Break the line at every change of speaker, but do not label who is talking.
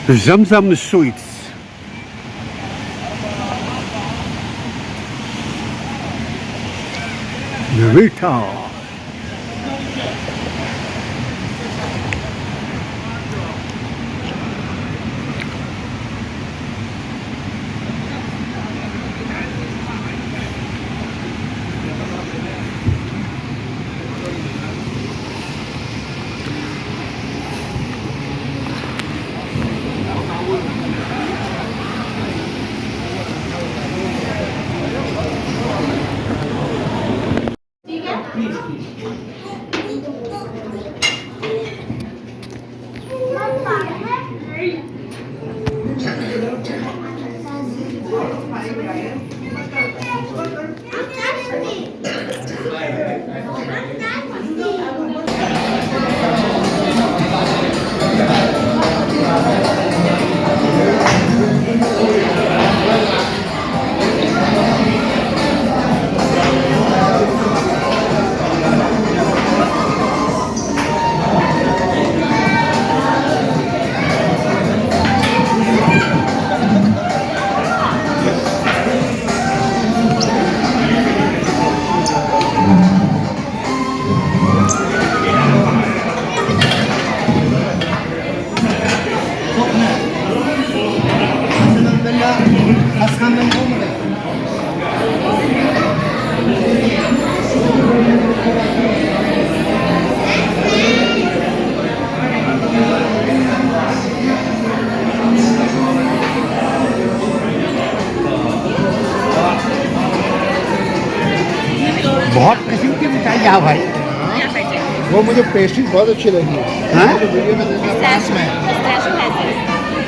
Zamzam Sweets. मीठा। बहुत किस्म की मिठाई यहाँ भाई।
वो मुझे पेस्ट्री बहुत अच्छी लगी है।
हाँ?
वीडियो में देखा पास में।